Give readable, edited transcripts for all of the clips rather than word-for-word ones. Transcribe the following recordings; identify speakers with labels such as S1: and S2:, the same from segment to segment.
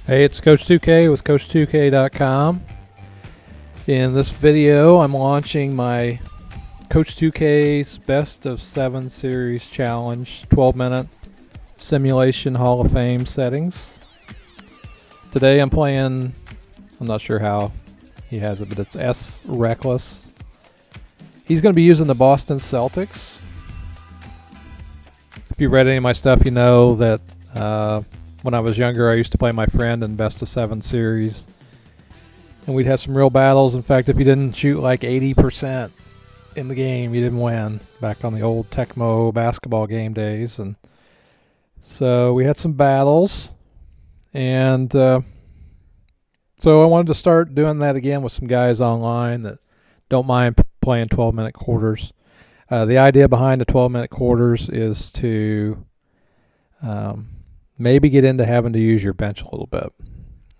S1: Hey, it's Coach2K with Coach2K.com. In this video, I'm launching my Coach2K's Best of 7 Series Challenge 12-minute simulation Hall of Fame settings. Today I'm playing, I'm not sure how he has it, but it's S. Reckless. He's going to be using the Boston Celtics. If you read any of my stuff, you know that when I was younger, I used to play my friend in Best of 7 series, and we'd have some real battles. In fact, if you didn't shoot like 80% in the game, you didn't win, back on the old Tecmo basketball game days. And so we had some battles, and so I wanted to start doing that again with some guys online that don't mind playing 12-minute quarters. The idea behind the 12-minute quarters is to maybe get into having to use your bench a little bit.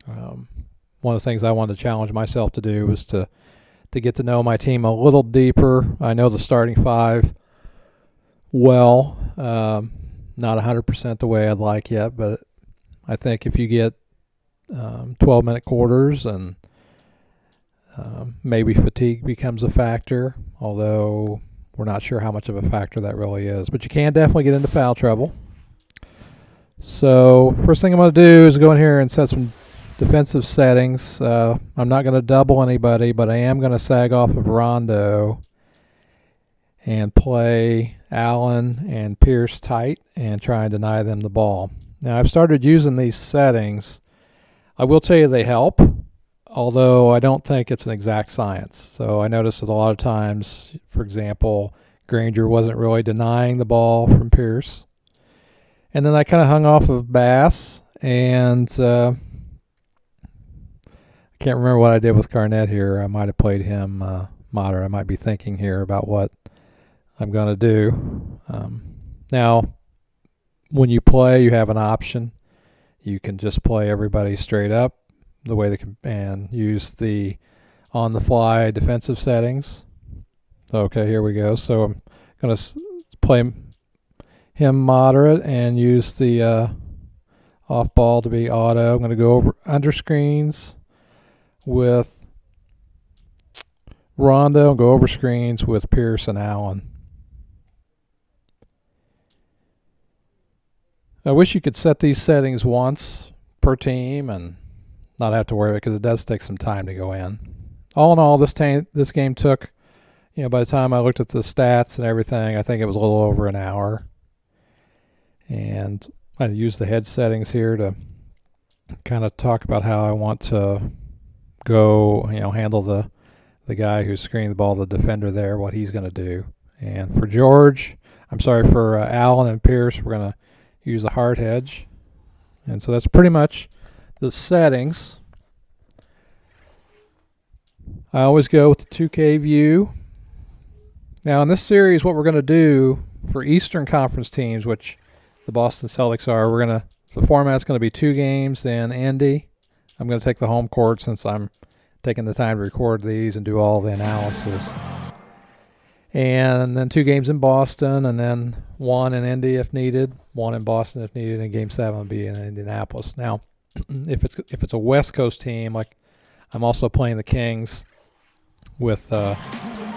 S1: One of the things I wanted to challenge myself to do was to get to know my team a little deeper. I know the starting five well, not 100% the way I'd like yet, but I think if you get 12-minute quarters and maybe fatigue becomes a factor, although we're not sure how much of a factor that really is. But you can definitely get into foul trouble. So first thing I'm going to do is go in here and set some defensive settings. I'm not going to double anybody, but I am going to sag off of Rondo and play Allen and Pierce tight and try and deny them the ball. Now I've started using these settings. I will tell you they help, although I don't think it's an exact science. So I noticed that a lot of times, for example, Granger wasn't really denying the ball from Pierce. And then I kind of hung off of Bass, and I can't remember what I did with Garnett here. I might have played him moderate. I might be thinking here about what I'm going to do. Now, when you play, you have an option. You can just play everybody straight up the way they can, and use the on-the-fly defensive settings. Okay, here we go. So I'm going to play him moderate and use the off ball to be auto. I'm going to go over under screens with Rondo and go over screens with Pierce and Allen. I wish you could set these settings once per team and not have to worry about it, because it does take some time to go in. All in all, this game took, by the time I looked at the stats and everything, I think it was a little over an hour. And I use the head settings here to kind of talk about how I want to go, handle the guy who's screening the ball, the defender there, what he's going to do. And for for Allen and Pierce, we're going to use the hard hedge. And so that's pretty much the settings. I always go with the 2K view. Now in this series, what we're going to do for Eastern Conference teams, which the Boston Celtics are, the format's going to be 2 games in Indy. I'm going to take the home court since I'm taking the time to record these and do all the analysis. And then 2 games in Boston, and then 1 in Indy if needed, 1 in Boston if needed, and Game 7 will be in Indianapolis. Now, if it's a West Coast team, like I'm also playing the Kings with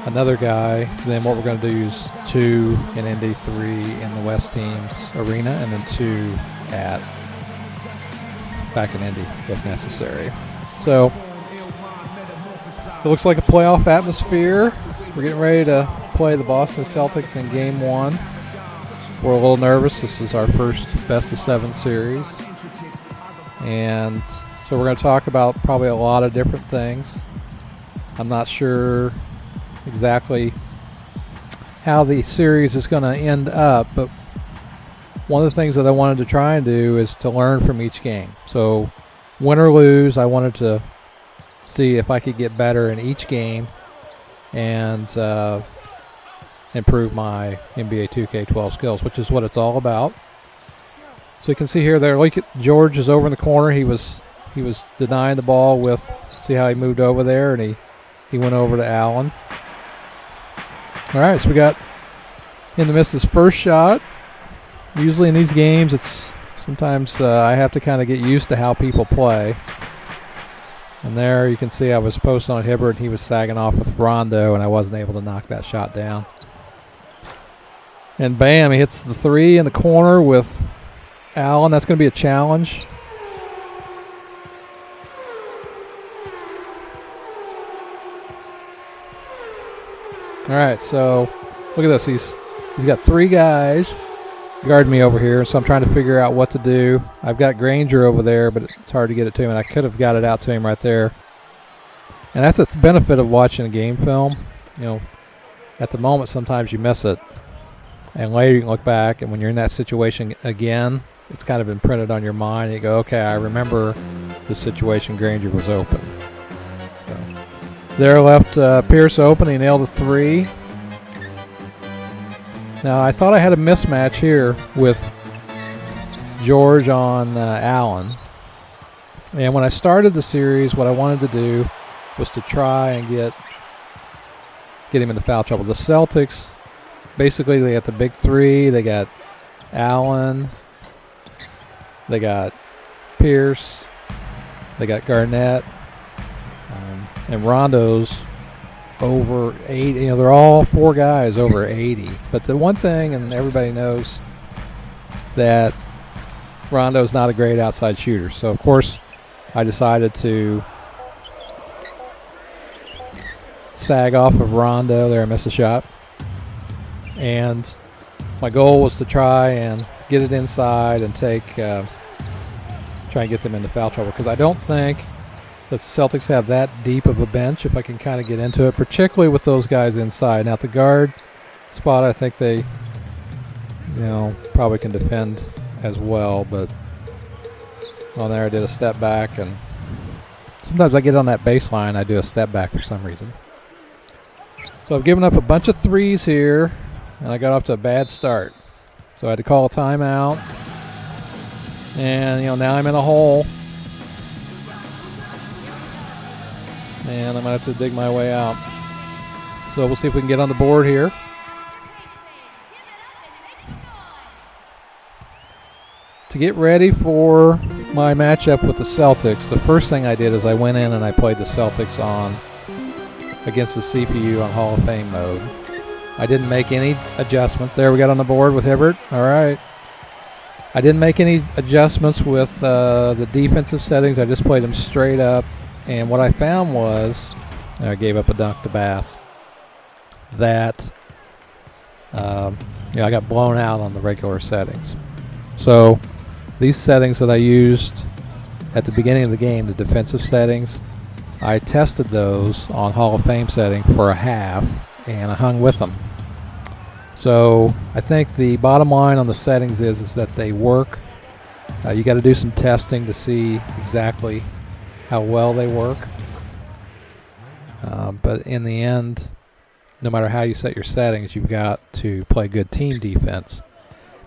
S1: another guy, then what we're going to do is 2 in Indy, 3 in the West team's arena, and then 2 back in Indy if necessary. So it looks like a playoff atmosphere. We're getting ready to play the Boston Celtics in Game 1. We're a little nervous. This is our first Best of 7 series. And so we're going to talk about probably a lot of different things. I'm not sure exactly how the series is going to end up, but one of the things that I wanted to try and do is to learn from each game. So win or lose, I wanted to see if I could get better in each game and improve my NBA 2K12 skills, which is what it's all about. So you can see here, look at George is over in the corner. He was denying the ball with, see how he moved over there, and he went over to Allen. All right, so we got him to miss his first shot. Usually in these games, it's Sometimes I have to kind of get used to how people play. And there you can see I was posting on Hibbert, and he was sagging off with Rondo, and I wasn't able to knock that shot down. And bam, he hits the three in the corner with Allen. That's going to be a challenge. All right, so look at this. He's got three guys guarding me over here, so I'm trying to figure out what to do. I've got Granger over there, but it's hard to get it to him, and I could have got it out to him right there. And that's the benefit of watching a game film. You know, at the moment, sometimes you miss it. And later you can look back, and when you're in that situation again, it's kind of imprinted on your mind. And you go, okay, I remember this situation. Granger was open. So, there left Pierce open. He nailed a three. Now, I thought I had a mismatch here with George on Allen. And when I started the series, what I wanted to do was to try and get him into foul trouble. The Celtics, basically, they got the big three. They got Allen. They got Pierce. They got Garnett. And Rondo's over 80. You know, they're all four guys over 80. But the one thing, and everybody knows, that Rondo's not a great outside shooter. So, of course, I decided to sag off of Rondo. There, I missed a shot. And my goal was to try and get it inside and try and get them into foul trouble, because I don't think that the Celtics have that deep of a bench, if I can kind of get into it, particularly with those guys inside. Now, at the guard spot, I think they, probably can defend as well, but on there I did a step back, and sometimes I get on that baseline, I do a step back for some reason. So I've given up a bunch of threes here, and I got off to a bad start. So I had to call a timeout, and now I'm in a hole. And I'm going to have to dig my way out. So we'll see if we can get on the board here. To get ready for my matchup with the Celtics, the first thing I did is I went in and I played the Celtics against the CPU on Hall of Fame mode. I didn't make any adjustments. There, we got on the board with Hibbert. All right. I didn't make any adjustments with the defensive settings. I just played them straight up. And what I found was, I gave up a dunk to Bass, that I got blown out on the regular settings. So these settings that I used at the beginning of the game, the defensive settings, I tested those on Hall of Fame setting for a half, and I hung with them. So I think the bottom line on the settings is that they work. You got to do some testing to see exactly how well they work. But in the end, no matter how you set your settings, you've got to play good team defense,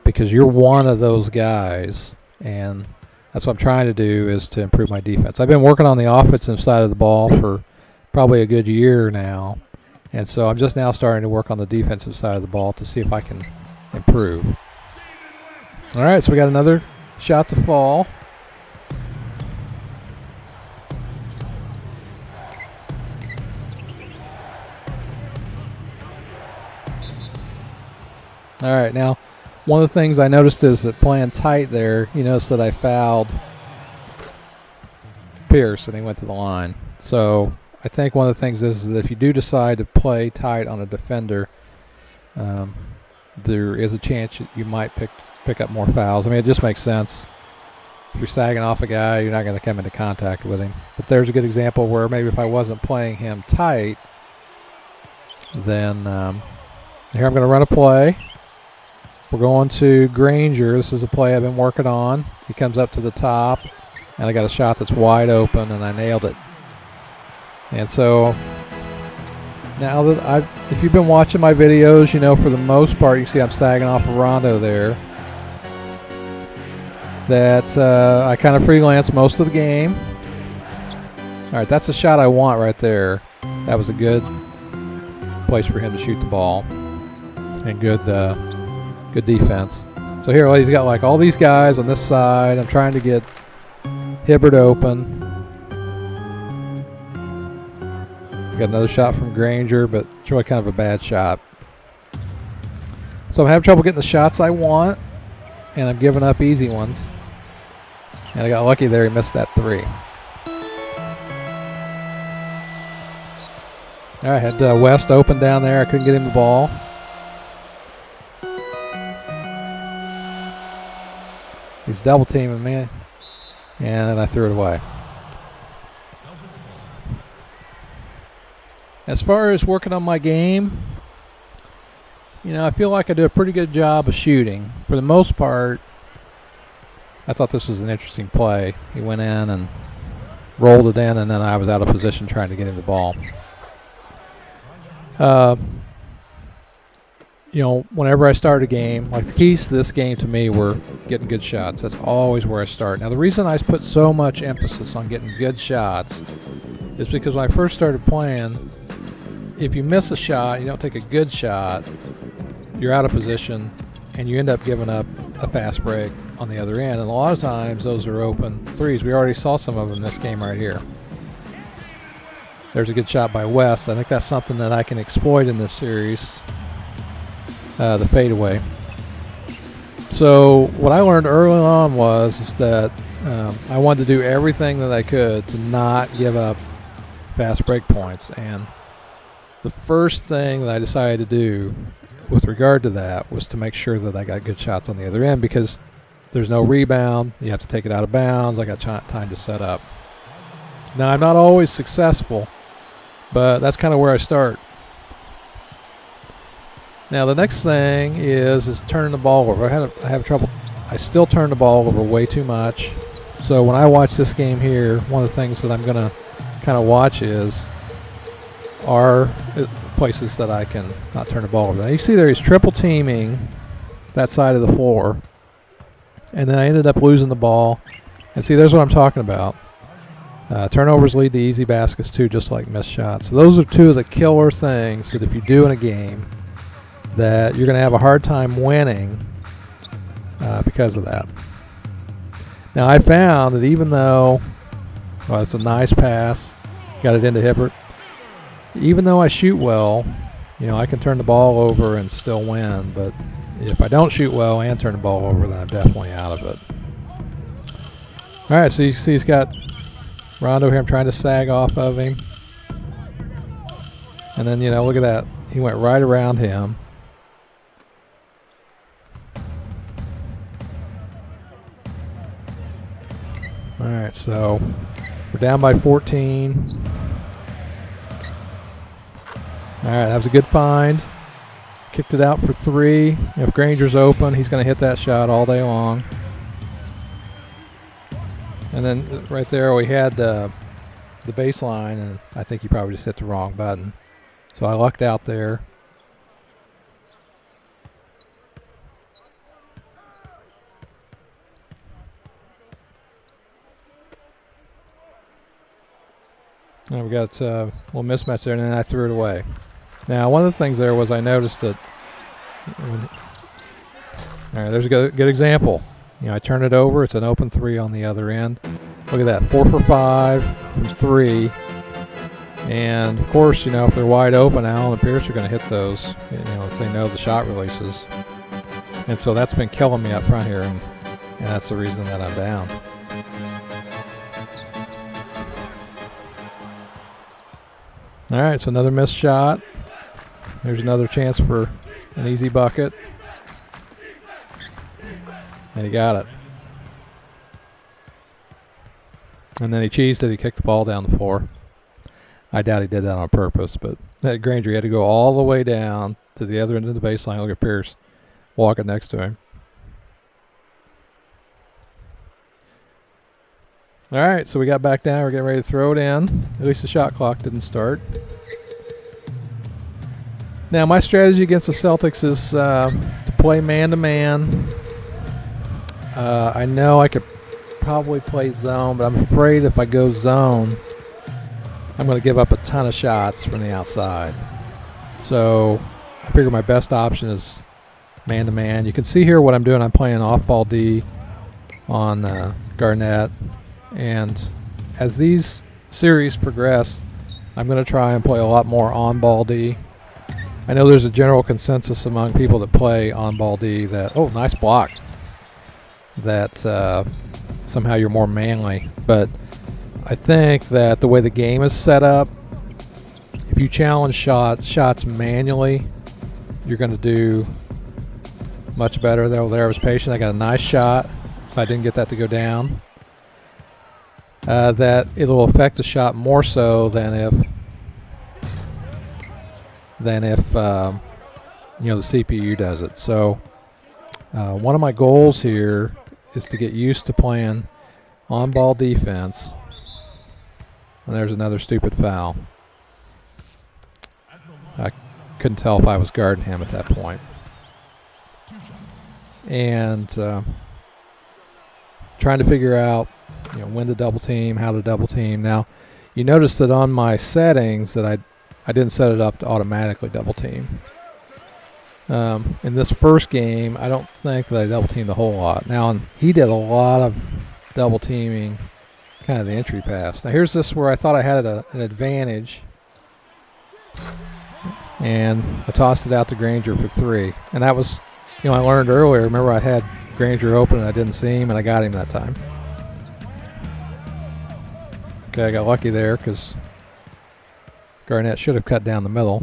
S1: because you're one of those guys, and that's what I'm trying to do, is to improve my defense. I've been working on the offensive side of the ball for probably a good year now, and so I'm just now starting to work on the defensive side of the ball to see if I can improve. All right, so we got another shot to fall. All right, now one of the things I noticed is that playing tight there, you notice that I fouled Pierce and he went to the line. So I think one of the things is that if you do decide to play tight on a defender, there is a chance that you might pick up more fouls. I mean, it just makes sense. If you're sagging off a guy, you're not going to come into contact with him. But there's a good example where maybe if I wasn't playing him tight, then here I'm going to run a play. We're going to Granger. This is a play I've been working on. He comes up to the top, and I got a shot that's wide open, and I nailed it. And so now that if you've been watching my videos, for the most part, you see I'm sagging off of Rondo there. That I kind of freelance most of the game. All right, that's the shot I want right there. That was a good place for him to shoot the ball, and good defense. So here he's got like all these guys on this side. I'm trying to get Hibbert open. Got another shot from Granger, but it's really kind of a bad shot. So I'm having trouble getting the shots I want, and I'm giving up easy ones. And I got lucky there, he missed that 3. All right, had West open down there. I couldn't get him the ball. He's double teaming me, and then I threw it away. As far as working on my game, I feel like I do a pretty good job of shooting. For the most part, I thought this was an interesting play. He went in and rolled it in, and then I was out of position trying to get him the ball. Whenever I start a game, like the keys to this game to me were getting good shots. That's always where I start. Now, the reason I put so much emphasis on getting good shots is because when I first started playing, if you miss a shot, you don't take a good shot, you're out of position, and you end up giving up a fast break on the other end. And a lot of times, those are open threes. We already saw some of them in this game right here. There's a good shot by West. I think that's something that I can exploit in this series, the fadeaway. So what I learned early on was that I wanted to do everything that I could to not give up fast break points. And the first thing that I decided to do with regard to that was to make sure that I got good shots on the other end, because there's no rebound. You have to take it out of bounds. I got time to set up. Now, I'm not always successful, but that's kind of where I start. Now, the next thing is turning the ball over. I have trouble. I still turn the ball over way too much. So when I watch this game here, one of the things that I'm going to kind of watch are places that I can not turn the ball over. Now you see there he's triple teaming that side of the floor, and then I ended up losing the ball. And see, there's what I'm talking about. Turnovers lead to easy baskets too, just like missed shots. So those are two of the killer things that if you do in a game, that you're going to have a hard time winning because of that. Now I found that even though, it's a nice pass, got it into Hibbert. Even though I shoot well, I can turn the ball over and still win. But if I don't shoot well and turn the ball over, then I'm definitely out of it. All right, so you see he's got Rondo here. I'm trying to sag off of him. And then, look at that. He went right around him. All right, so we're down by 14. All right, that was a good find. Kicked it out for 3. If Granger's open, he's going to hit that shot all day long. And then right there we had the baseline, and I think he probably just hit the wrong button. So I lucked out there. And we got a little mismatch there, and then I threw it away. Now, one of the things there was I noticed that all right, there's a good example. I turn it over. It's an open 3 on the other end. Look at that, 4 for 5 from 3. And, of course, if they're wide open, Allen and Pierce are going to hit those, if they know the shot releases. And so that's been killing me up front here, and that's the reason that I'm down. All right, so another missed shot. There's another chance for an easy bucket. And he got it. And then he cheesed it. He kicked the ball down the floor. I doubt he did that on purpose, but that Granger, he had to go all the way down to the other end of the baseline. Look at Pierce walking next to him. All right, so we got back down. We're getting ready to throw it in. At least the shot clock didn't start. Now, my strategy against the Celtics is to play man-to-man. I know I could probably play zone, but I'm afraid if I go zone, I'm going to give up a ton of shots from the outside. So I figure my best option is man-to-man. You can see here what I'm doing. I'm playing off-ball D on Garnett. And as these series progress, I'm going to try and play a lot more on-ball D. I know there's a general consensus among people that play on-ball D that, oh, nice block, that somehow you're more manly. But I think that the way the game is set up, if you challenge shots manually, you're going to do much better. There I was patient. I got a nice shot. If I didn't get that to go down, that it'll affect the shot more so than if you know, the CPU does it. So one of my goals here is to get used to playing on-ball defense. And there's another stupid foul. I couldn't tell if I was guarding him at that point. And trying to figure out, you know, when to double team, how to double team. Now, you notice that on my settings that I didn't set it up to automatically double team. In this first game, I don't think that I double teamed a whole lot. Now, he did a lot of double teaming, kind of the entry pass. Now, here's this where I thought I had an advantage, and I tossed it out to Granger for 3. And that was, you know, I learned earlier. Remember, I had Granger open and I didn't see him, and I got him that time. Okay, I got lucky there because Garnett should have cut down the middle.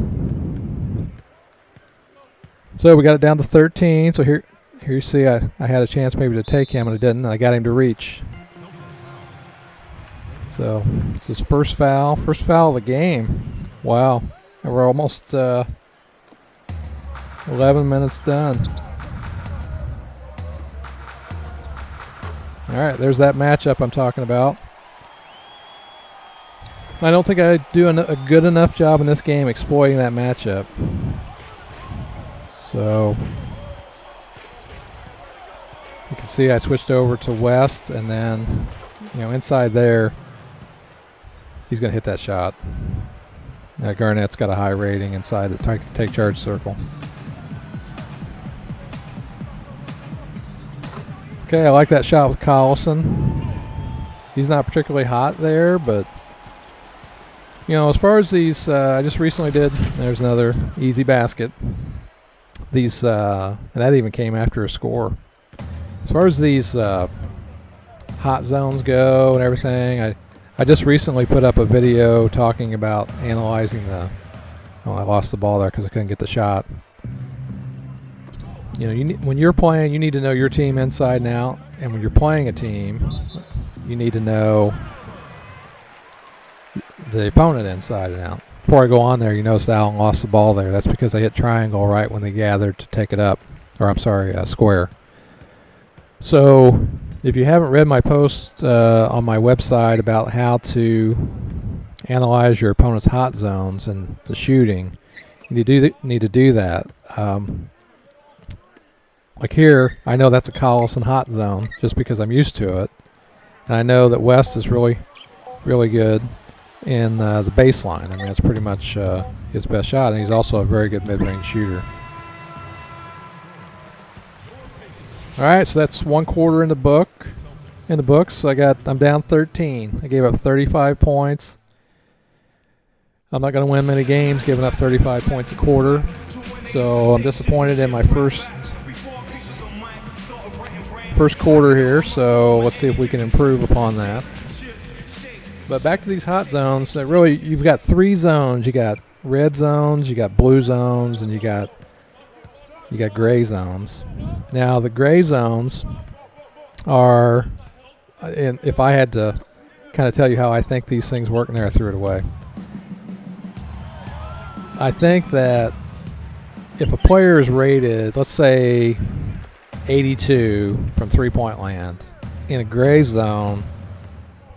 S1: So we got it down to 13. So here you see I had a chance maybe to take him, and I didn't. And I got him to reach. So it's his first foul of the game. Wow. And we're almost 11 minutes done. All right, there's that matchup I'm talking about. I don't think I do a good enough job in this game exploiting that matchup. So you can see I switched over to West, and then, you know, inside there, he's going to hit that shot. Garnett's got a high rating inside the take charge circle. Okay, I like that shot with Collison. He's not particularly hot there, but, you know, as far as these, I just recently did, there's another easy basket. These, and that even came after a score. As far as these hot zones go and everything, I just recently put up a video talking about analyzing the, oh, I lost the ball there because I couldn't get the shot. You know, when you're playing, you need to know your team inside and out. And when you're playing a team, you need to know the opponent inside and out. Before I go on there, you notice Allen lost the ball there. That's because they hit triangle right when they gathered to take it up. Or I'm sorry, square. So if you haven't read my post on my website about how to analyze your opponent's hot zones and the shooting, you need to do that. Like here, I know that's a Collison hot zone just because I'm used to it. And I know that West is really, really good in the baseline. I mean, that's pretty much his best shot, and he's also a very good mid-range shooter. All right, so that's 1 quarter in the books. I'm down 13. I gave up 35 points. I'm not going to win many games giving up 35 points a quarter. So I'm disappointed in my first quarter here. So let's see if we can improve upon that. But back to these hot zones. Really, you've got 3 zones. You got red zones, you got blue zones, and you got gray zones. Now the gray zones are, and if I had to kind of tell you how I think these things work, and there I threw it away. I think that if a player is rated, let's say 82 from three-point land, in a gray zone,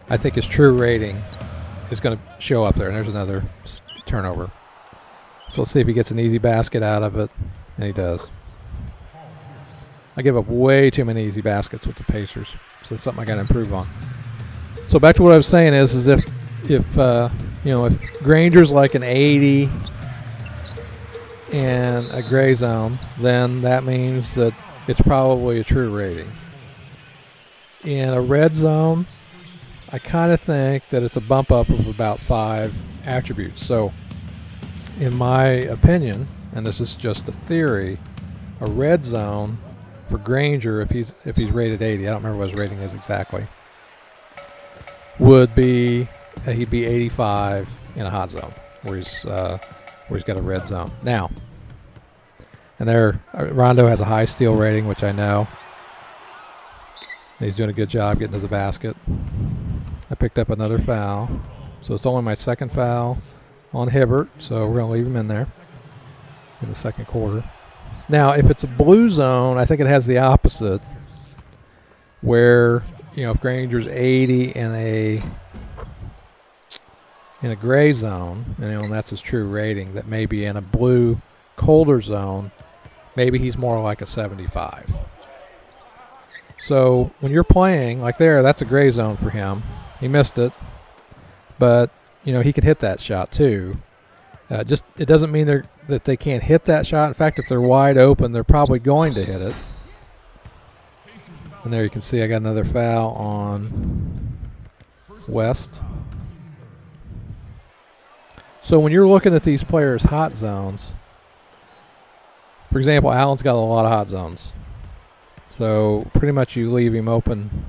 S1: I think his true rating is going to show up there. And there's another turnover. So let's see if he gets an easy basket out of it. And he does. I give up way too many easy baskets with the Pacers. So it's something I got to improve on. So back to what I was saying is if Granger's like an 80, in a gray zone, then that means that it's probably a true rating. In a red zone, I kind of think that it's a bump up of about 5 attributes. So in my opinion, and this is just a theory, a red zone for Granger, if he's rated 80, I don't remember what his rating is exactly, would be he'd be 85 in a hot zone where he's got a red zone. Now, and there Rondo has a high steal rating, which I know. He's doing a good job getting to the basket. I picked up another foul, so it's only my second foul on Hibbert, so we're going to leave him in there in the second quarter. Now, if it's a blue zone, I think it has the opposite, where, if Granger's 80 in a gray zone, and that's his true rating, that maybe in a blue colder zone, maybe he's more like a 75. So when you're playing, like there, that's a gray zone for him. He missed it, but, he could hit that shot too. It doesn't mean that they can't hit that shot. In fact, if they're wide open, they're probably going to hit it. And there you can see I got another foul on West. So when you're looking at these players' hot zones, for example, Allen's got a lot of hot zones. So pretty much you leave him open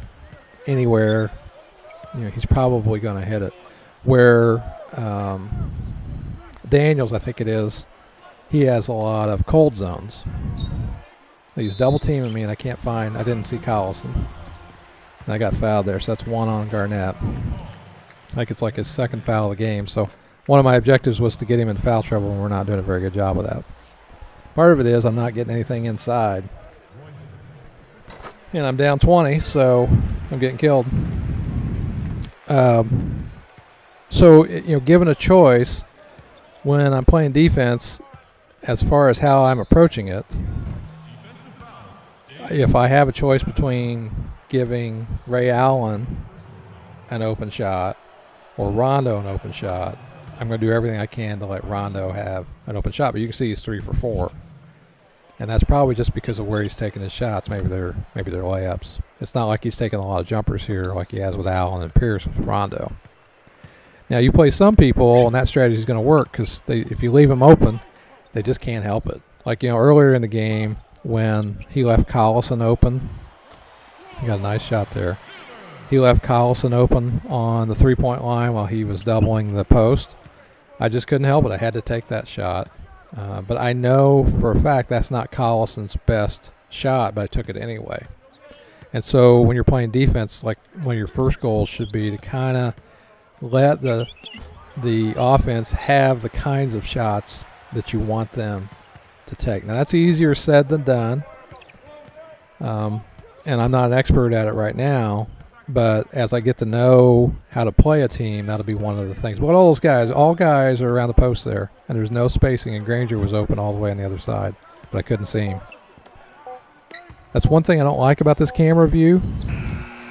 S1: anywhere, he's probably going to hit it. Where Daniels, I think it is, he has a lot of cold zones. He's double teaming me, and I didn't see Collison. And I got fouled there, so that's one on Garnett. I think it's like his second foul of the game. So one of my objectives was to get him in foul trouble, and we're not doing a very good job of that. Part of it is I'm not getting anything inside. And I'm down 20, so I'm getting killed. So, given a choice, when I'm playing defense, as far as how I'm approaching it, if I have a choice between giving Ray Allen an open shot or Rondo an open shot, I'm going to do everything I can to let Rondo have an open shot. But you can see he's 3 for 4. And that's probably just because of where he's taking his shots. Maybe they're layups. It's not like he's taking a lot of jumpers here like he has with Allen and Pierce with Rondo. Now, you play some people, and that strategy is going to work because if you leave them open, they just can't help it. Like, earlier in the game when he left Collison open, he got a nice shot there. He left Collison open on the three-point line while he was doubling the post. I just couldn't help it. I had to take that shot. But I know for a fact that's not Collison's best shot, but I took it anyway. And so when you're playing defense, like one of your first goals should be to kind of let the offense have the kinds of shots that you want them to take. Now, that's easier said than done, and I'm not an expert at it right now, but as I get to know how to play a team, that'll be one of the things. But all guys are around the post there, and there's no spacing, and Granger was open all the way on the other side, but I couldn't see him. That's one thing I don't like about this camera view,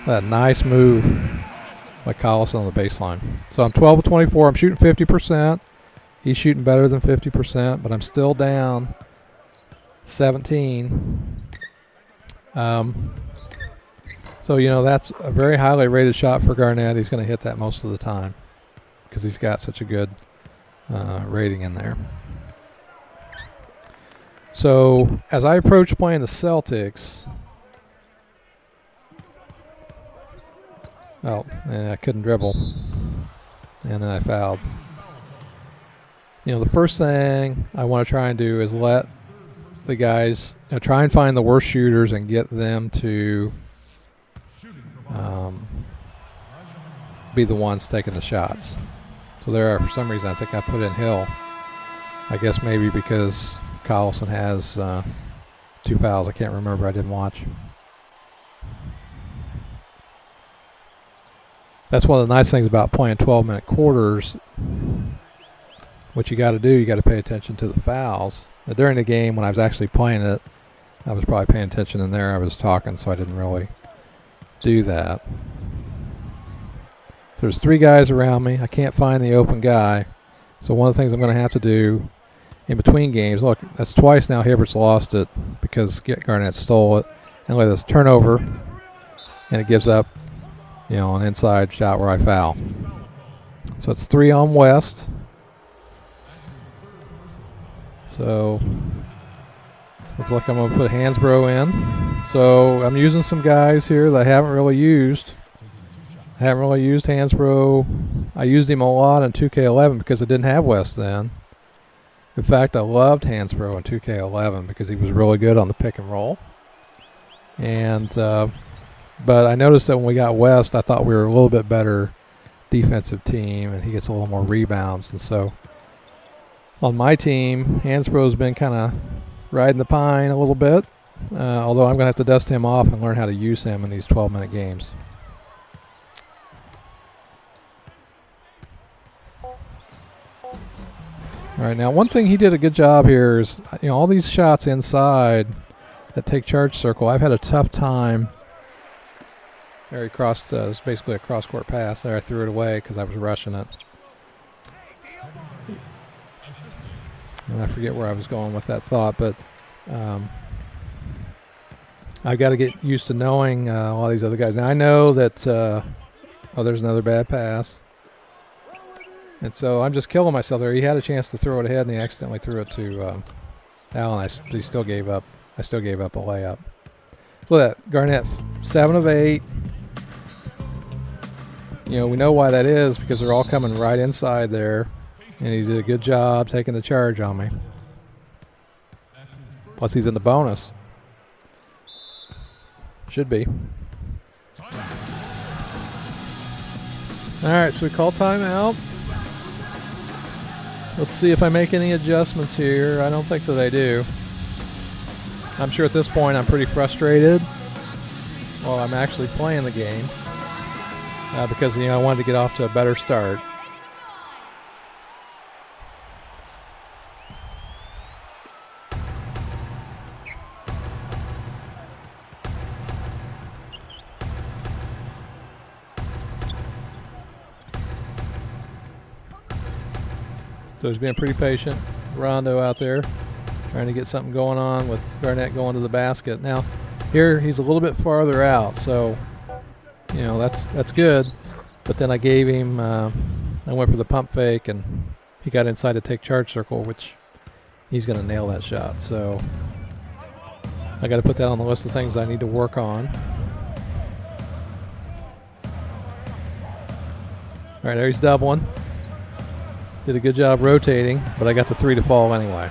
S1: that nice move by Collison on the baseline. So I'm 12 of 24. I'm shooting 50%. He's shooting better than 50%, but I'm still down 17. So, that's a very highly rated shot for Garnett. He's going to hit that most of the time because he's got such a good rating in there. So as I approach playing the Celtics, and I couldn't dribble, and then I fouled. The first thing I want to try and do is let the guys try and find the worst shooters and get them to be the ones taking the shots. So for some reason, I think I put in Hill. I guess maybe because Collison has 2 fouls. I can't remember. I didn't watch. That's one of the nice things about playing 12-minute quarters. What you got to do, you got to pay attention to the fouls. Now, during the game, when I was actually playing it, I was probably paying attention in there. I was talking, so I didn't really do that. So there's 3 guys around me. I can't find the open guy. So one of the things I'm going to have to do in between games. Look, that's twice now Hibbert's lost it because Garnett stole it. And look at this turnover, and it gives up, an inside shot where I foul. So it's 3 on West. So looks like I'm going to put Hansbrough in. So I'm using some guys here that I haven't really used. I haven't really used Hansbrough. I used him a lot in 2K11 because I didn't have West then. In fact, I loved Hansbrough in 2K11 because he was really good on the pick and roll. And but I noticed that when we got West, I thought we were a little bit better defensive team, and he gets a little more rebounds. And so on my team, Hansbrough's been kind of riding the pine a little bit, although I'm going to have to dust him off and learn how to use him in these 12-minute games. All right, now one thing he did a good job here is, all these shots inside that take charge circle, I've had a tough time. There he crossed, it's basically a cross-court pass. There I threw it away because I was rushing it. And I forget where I was going with that thought, but I've got to get used to knowing all these other guys. Now I know that, there's another bad pass. And so I'm just killing myself there. He had a chance to throw it ahead, and he accidentally threw it to Allen. He still gave up. I still gave up a layup. So that Garnett, 7 of 8. We know why that is because they're all coming right inside there, and he did a good job taking the charge on me. Plus, he's in the bonus. Should be. All right, so we call timeout. Let's see if I make any adjustments here. I don't think that I do. I'm sure at this point I'm pretty frustrated while I'm actually playing the game because, I wanted to get off to a better start. So he's being pretty patient. Rondo out there trying to get something going on with Garnett going to the basket. Now, here he's a little bit farther out, so, that's good. But then I gave him, I went for the pump fake, and he got inside to take charge circle, which he's going to nail that shot. So I got to put that on the list of things I need to work on. All right, there he's doubling. Did a good job rotating, but I got the 3 to fall anyway.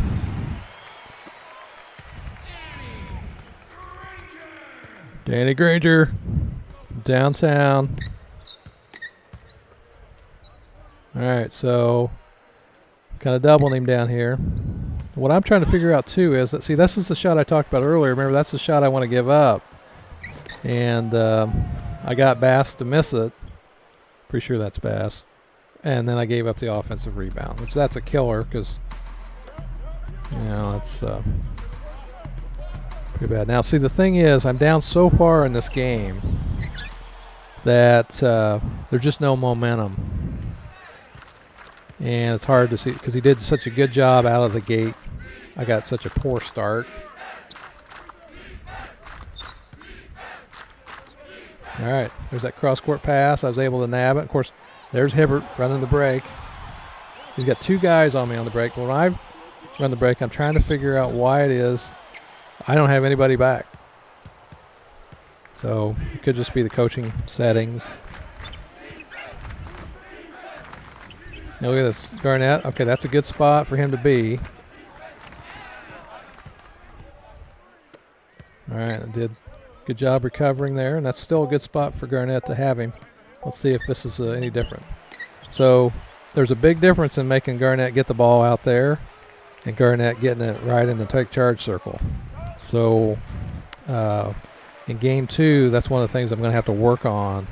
S1: Danny Granger from downtown. All right, so kind of doubling him down here. What I'm trying to figure out, too, is that, this is the shot I talked about earlier. Remember, that's the shot I want to give up. And I got Bass to miss it. Pretty sure that's Bass. And then I gave up the offensive rebound, which that's a killer because, it's pretty bad. Now, the thing is, I'm down so far in this game that there's just no momentum. And it's hard to see because he did such a good job out of the gate. I got such a poor start. All right, there's that cross-court pass. I was able to nab it. Of course, there's Hibbert running the break. He's got 2 guys on me on the break. When I run the break, I'm trying to figure out why it is I don't have anybody back. So it could just be the coaching settings. Now look at this, Garnett. Okay, that's a good spot for him to be. All right, I did a good job recovering there, and that's still a good spot for Garnett to have him. Let's see if this is any different. So there's a big difference in making Garnett get the ball out there and Garnett getting it right in the take charge circle. So in game 2, that's one of the things I'm going to have to work on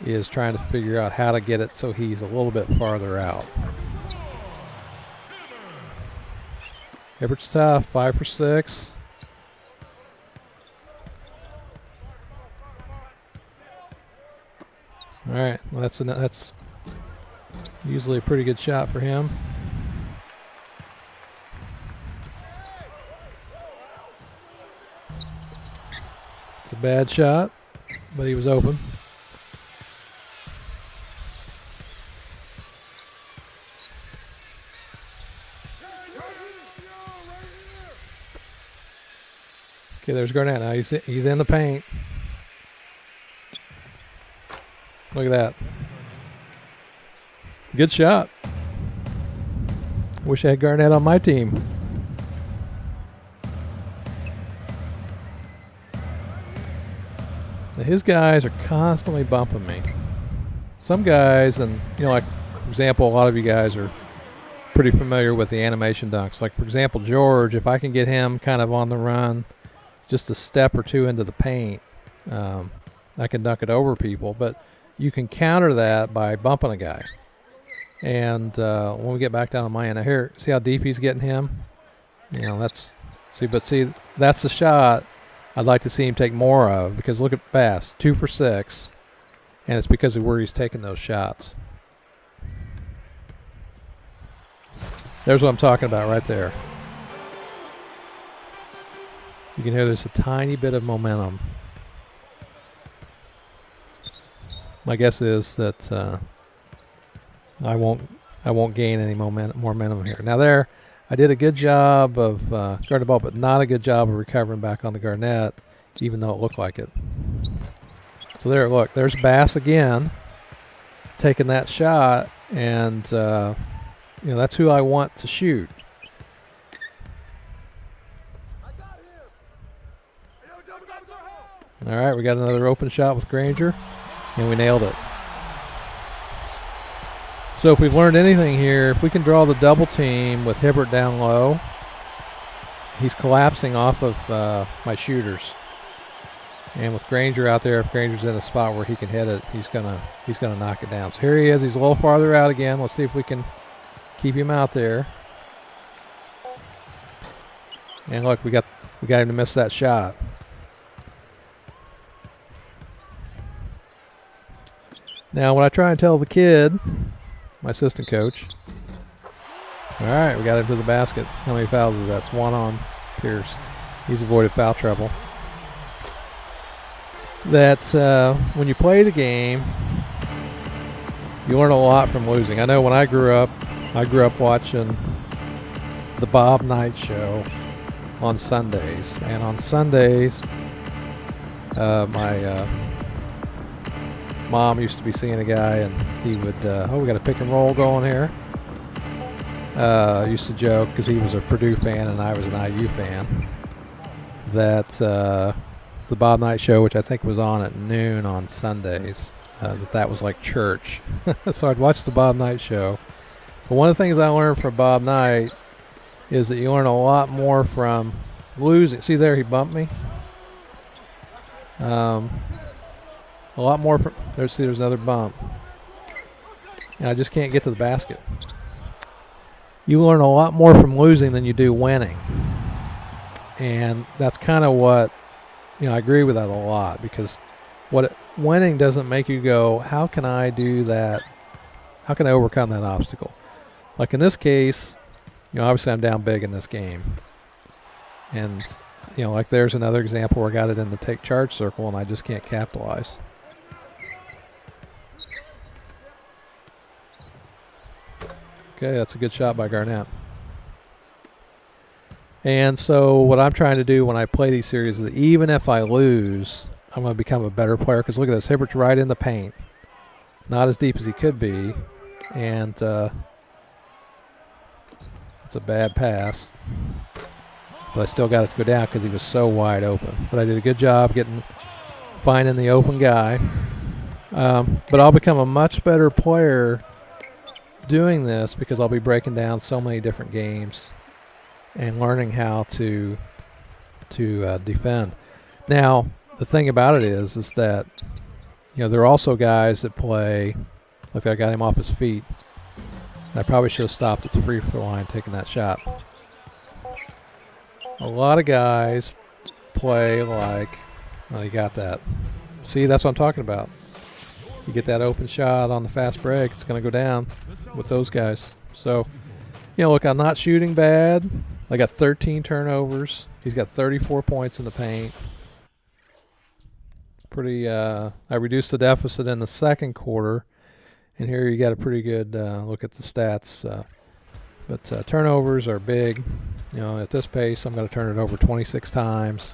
S1: is trying to figure out how to get it so he's a little bit farther out. Hibbert's tough, 5 for 6. All right, well, that's usually a pretty good shot for him. bad shot, but he was open. Okay, there's Garnett. Now he's in the paint. Look at that. Good shot. Wish I had Garnett on my team. Now his guys are constantly bumping me. Some guys, and like for example, a lot of you guys are pretty familiar with the animation dunks. Like for example, George, if I can get him kind of on the run, just a step or two into the paint, I can dunk it over people. But you can counter that by bumping a guy. And when we get back down on my end, here, see how deep he's getting him? That's that's the shot I'd like to see him take more of, because look at Bass, 2 for 6, and it's because of where he's taking those shots. There's what I'm talking about right there. You can hear there's a tiny bit of momentum. My guess is that I won't gain any momentum here. Now there, I did a good job of guarding the ball, but not a good job of recovering back on the Garnett, even though it looked like it. So there, look, there's Bass again, taking that shot, and that's who I want to shoot. All right, we got another open shot with Granger, and we nailed it. So if we've learned anything here, if we can draw the double team with Hibbert down low, he's collapsing off of my shooters. And with Granger out there, if Granger's in a spot where he can hit it, he's gonna knock it down. So here he is. He's a little farther out again. Let's see if we can keep him out there. And look, we got him to miss that shot. Now, when I try and tell the kid, my assistant coach, all right, we got him to the basket. How many fouls is that? It's 1 on Pierce. He's avoided foul trouble. That when you play the game, you learn a lot from losing. I know when I grew up watching the Bob Knight show on Sundays. And on Sundays, my mom used to be seeing a guy, and he would, we got a pick and roll going here. Used to joke, because he was a Purdue fan and I was an IU fan, that the Bob Knight show, which I think was on at noon on Sundays, that was like church. So I'd watch the Bob Knight show. But one of the things I learned from Bob Knight is that you learn a lot more from losing. See there, he bumped me. A lot more from there's another bump, and I just can't get to the basket. You learn a lot more from losing than you do winning, and that's kind of what I agree with that a lot, because winning doesn't make you go, how can I do that? How can I overcome that obstacle? Like in this case, obviously I'm down big in this game, and like there's another example where I got it in the take charge circle and I just can't capitalize. Okay, that's a good shot by Garnett. And so what I'm trying to do when I play these series is, even if I lose, I'm going to become a better player. Because look at this, Hibbert's right in the paint. Not as deep as he could be. And it's a bad pass. But I still got it to go down because he was so wide open. But I did a good job finding the open guy. But I'll become a much better player doing this, because I'll be breaking down so many different games and learning how to defend. Now, the thing about it is that there are also guys that play. Look, I got him off his feet. I probably should have stopped at the free throw line taking that shot. A lot of guys play like, you got that. See, that's what I'm talking about. You get that open shot on the fast break, it's going to go down with those guys. So, look, I'm not shooting bad. I got 13 turnovers. He's got 34 points in the paint. pretty. I reduced the deficit in the second quarter, and here you got a pretty good look at the stats. But turnovers are big. You know, at this pace, I'm going to turn it over 26 times.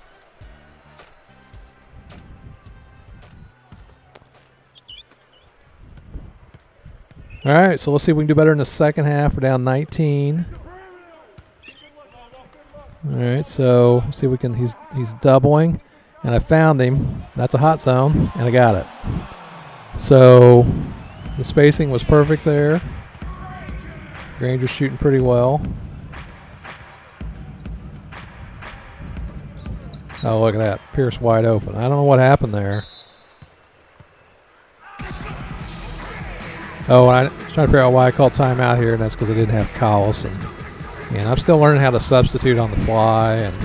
S1: All right, so let's see if we can do better in the second half. We're down 19. All right, so let's see if we can. He's doubling, and I found him. That's a hot zone, and I got it. So the spacing was perfect there. Granger's shooting pretty well. Oh, look at that. Pierce wide open. I don't know what happened there. Oh, I was trying to figure out why I called timeout here, and that's because I didn't have Collison. And I'm still learning how to substitute on the fly, and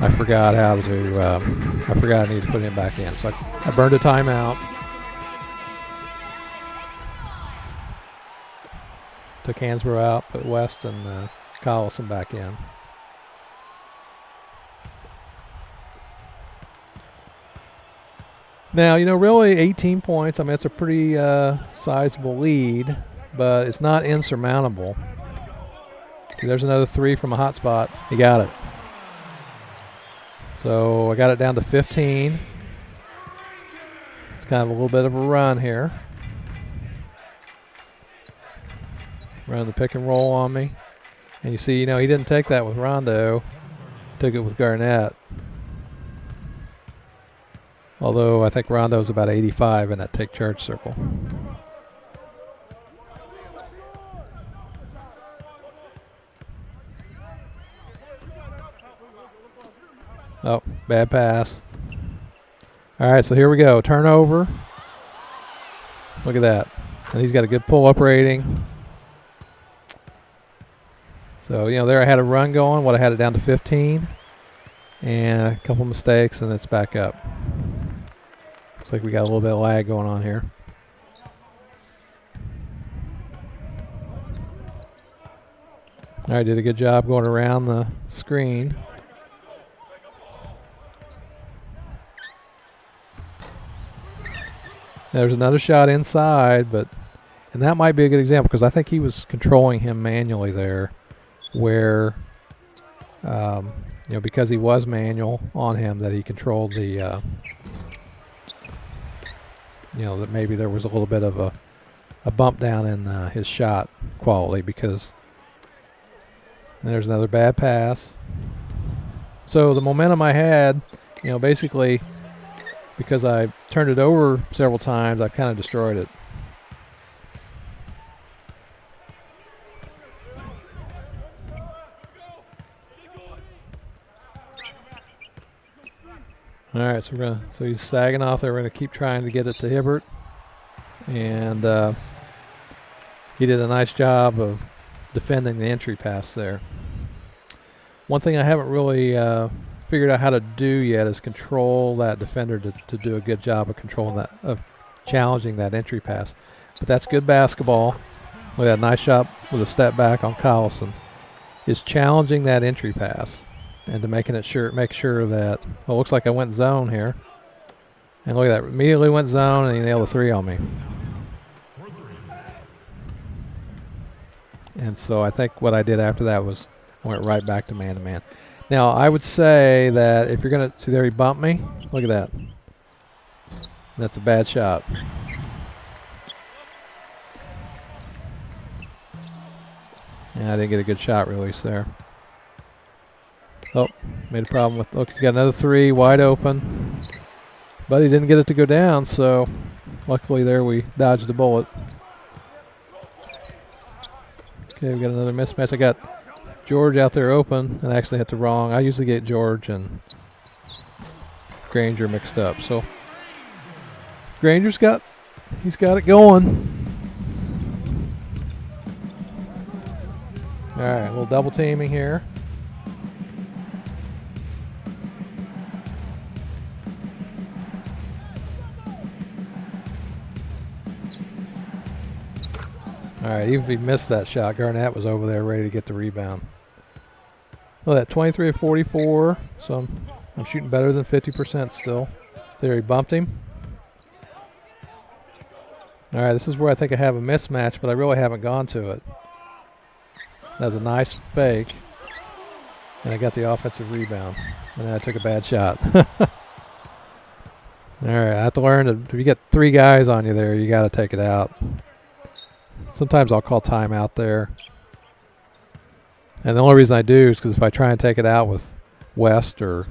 S1: I forgot how to. I forgot I need to put him back in, so I burned a timeout. Took Hansbrough out, put West and Collison back in. Now, you know, really 18 points. I mean, it's a pretty sizable lead, but it's not insurmountable. See, there's another three from a hot spot. He got it. So I got it down to 15. It's kind of a little bit of a run here. Running the pick and roll on me. And you see, you know, he didn't take that with Rondo. He took it with Garnett. Although I think Rondo's about 85 in that take charge circle. Oh, bad pass. All right, so here we go. Turnover. Look at that. And he's got a good pull-up rating. So, you know, there I had a run going. What I had it down to 15. And a couple mistakes, and it's back up. Looks like we got a little bit of lag going on here. All right, did a good job going around the screen. There's another shot inside, and that might be a good example because I think he was controlling him manually there, where, you know, because he was manual on him, that he controlled the, you know, that maybe there was a little bit of a bump down in his shot quality because there's another bad pass. So the momentum I had, you know, basically because I turned it over several times, I kind of destroyed it. All right, so he's sagging off there. We're gonna keep trying to get it to Hibbert, and he did a nice job of defending the entry pass there. One thing I haven't really figured out how to do yet is control that defender to do a good job of controlling that, of challenging that entry pass. But that's good basketball. With that nice shot with a step back on Collison, is challenging that entry pass and to make sure that, well, it looks like I went zone here. And look at that, immediately went zone and he nailed a three on me. And so I think what I did after that was I went right back to man-to-man. Now, I would say that if you're going to, see there he bumped me. Look at that. That's a bad shot. Yeah, I didn't get a good shot release there. Oh, made a problem with, look, you got another three wide open. But he didn't get it to go down, so luckily there we dodged a bullet. Okay, we got another mismatch. I got George out there open and actually hit the wrong. I usually get George and Granger mixed up. So Granger's he's got it going. All right, a little double teaming here. All right, even if he missed that shot, Garnett was over there ready to get the rebound. Well, that 23 of 44, so I'm I'm shooting better than 50% still. There, he bumped him. All right, this is where I think I have a mismatch, but I really haven't gone to it. That was a nice fake. And I got the offensive rebound. And then I took a bad shot. All right, I have to learn if you get 3 guys on you there, you got to take it out. Sometimes I'll call timeout there. And the only reason I do is because if I try and take it out with West or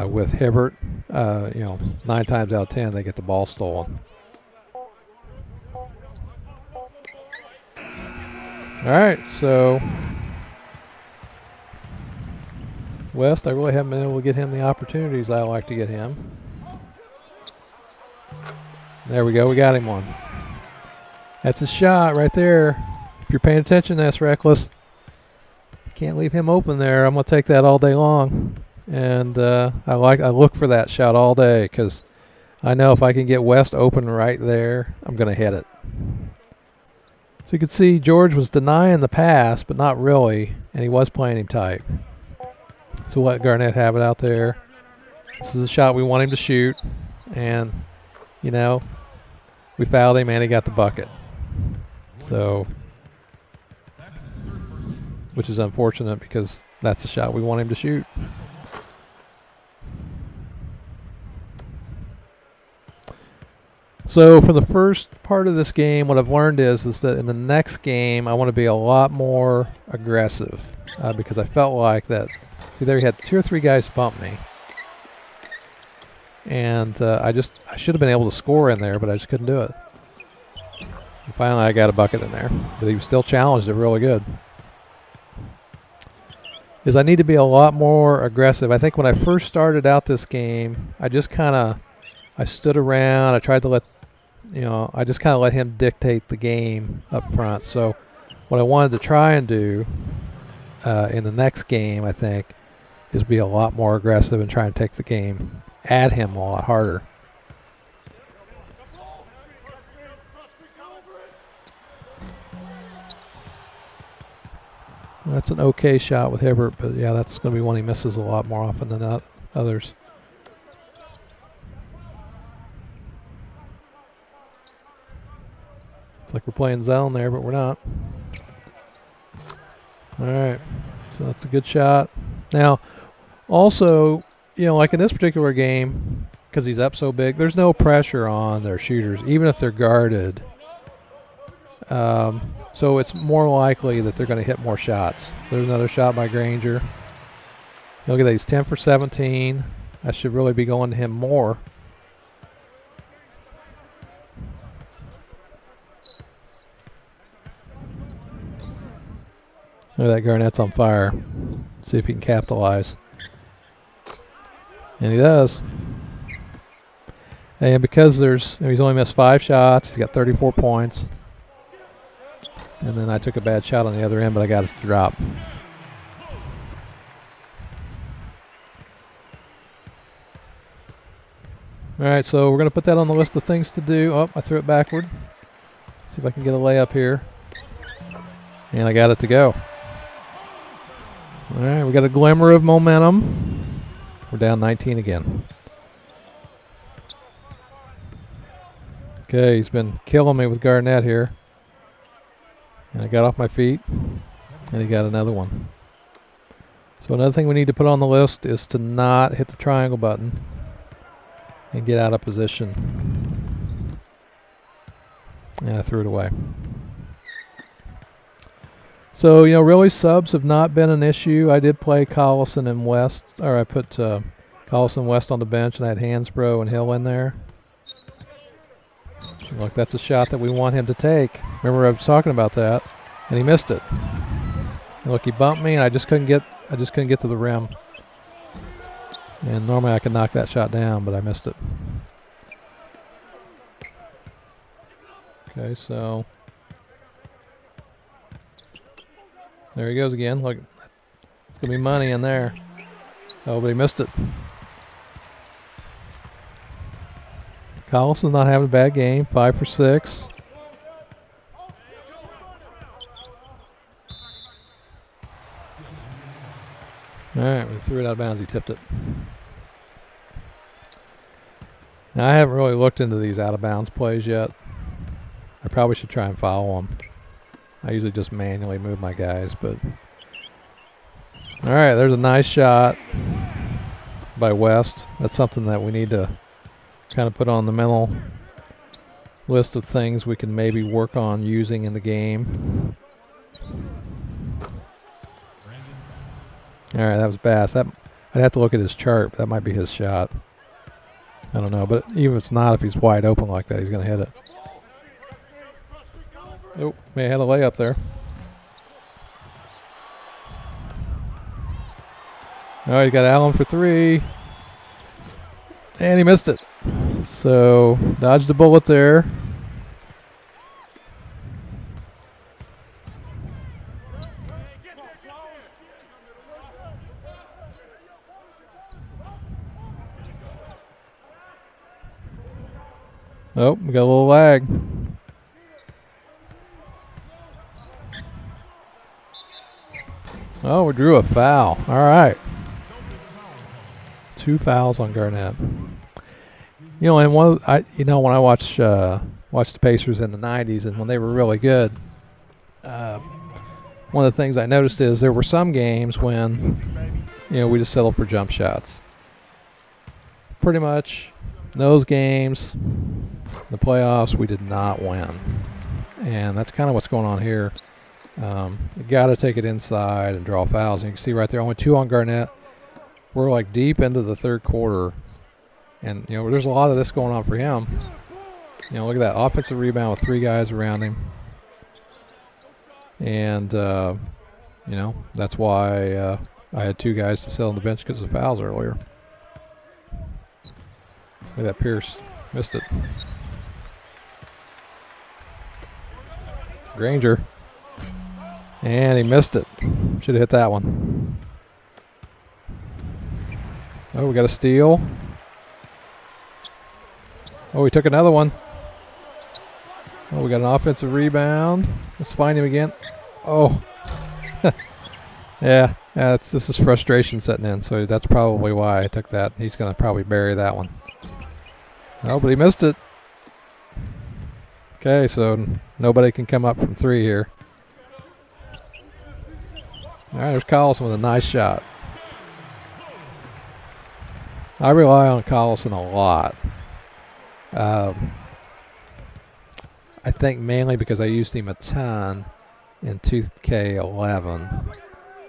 S1: with Hibbert, 9 times out of 10 they get the ball stolen. All right, so West, I really haven't been able to get him the opportunities I like to get him. There we go, we got him one. That's a shot right there. If you're paying attention, that's reckless. Can't leave him open there. I'm going to take that all day long. And I look for that shot all day because I know if I can get West open right there, I'm going to hit it. So you can see George was denying the pass, but not really, and he was playing him tight. So we'll let Garnett have it out there. This is a shot we want him to shoot, and, we fouled him and he got the bucket. So, which is unfortunate because that's the shot we want him to shoot. So for the first part of this game, what I've learned is that in the next game, I want to be a lot more aggressive because I felt like that. See, there he had 2 or 3 guys bump me. And I should have been able to score in there, but I just couldn't do it. And finally, I got a bucket in there, but he was still challenged it really good. I need to be a lot more aggressive. I think when I first started out this game, I just I stood around. I tried to I just kind of let him dictate the game up front. So what I wanted to try and do in the next game, I think, is be a lot more aggressive and try and take the game at him a lot harder. That's an okay shot with Hibbert, but yeah, that's going to be one he misses a lot more often than others. It's like we're playing zone there, but we're not. All right, so that's a good shot. Now, also, like in this particular game, because he's up so big, there's no pressure on their shooters, even if they're guarded. So it's more likely that they're going to hit more shots. There's another shot by Granger. Look at that, he's 10 for 17. I should really be going to him more. Look at that, Garnett's on fire. See if he can capitalize. And he does. And because he's only missed 5 shots, he's got 34 points. And then I took a bad shot on the other end, but I got it to drop. All right, so we're going to put that on the list of things to do. Oh, I threw it backward. See if I can get a layup here. And I got it to go. All right, we got a glimmer of momentum. We're down 19 again. Okay, he's been killing me with Garnett here. And I got off my feet, and he got another one. So another thing we need to put on the list is to not hit the triangle button and get out of position. And I threw it away. So, really subs have not been an issue. I did play Collison and West, or I put Collison and West on the bench, and I had Hansbrough and Hill in there. Look, that's a shot that we want him to take. Remember, I was talking about that, and he missed it. And look, he bumped me, and I just couldn't get to the rim. And normally I could knock that shot down, but I missed it. Okay, so there he goes again. Look, it's gonna be money in there. Oh, but he missed it. Collison's not having a bad game. 5 for 6. All right, we threw it out of bounds. He tipped it. Now, I haven't really looked into these out of bounds plays yet. I probably should try and follow them. I usually just manually move my guys, but all right, there's a nice shot by West. That's something that we need to kind of put on the mental list of things we can maybe work on using in the game. All right, that was Bass. I'd have to look at his chart. That might be his shot. I don't know, but even if it's not, if he's wide open like that, he's going to hit it. Oh, may have had a layup there. All right, he got Allen for 3. And he missed it. So, dodged a bullet there. Oh, we got a little lag. Oh, we drew a foul. All right. 2 fouls on Garnett. You know, and when I watch the Pacers in the '90s and when they were really good, one of the things I noticed is there were some games when, we just settled for jump shots. Pretty much, those games, the playoffs, we did not win, and that's kind of what's going on here. You got to take it inside and draw fouls. And you can see right there, only 2 on Garnett. We're like deep into the third quarter, and there's a lot of this going on for him. Look at that offensive rebound with 3 guys around him, and that's why I had 2 guys to sit on the bench because of fouls earlier. Look at that, Pierce missed it. Granger, and he missed it. Should have hit that one. Oh, we got a steal. Oh, we took another one. Oh, we got an offensive rebound. Let's find him again. Oh. Yeah, this is frustration setting in, so that's probably why I took that. He's going to probably bury that one. Oh, but he missed it. Okay, so nobody can come up from 3 here. All right, there's Collison with a nice shot. I rely on Collison a lot. I think mainly because I used him a ton in 2K11.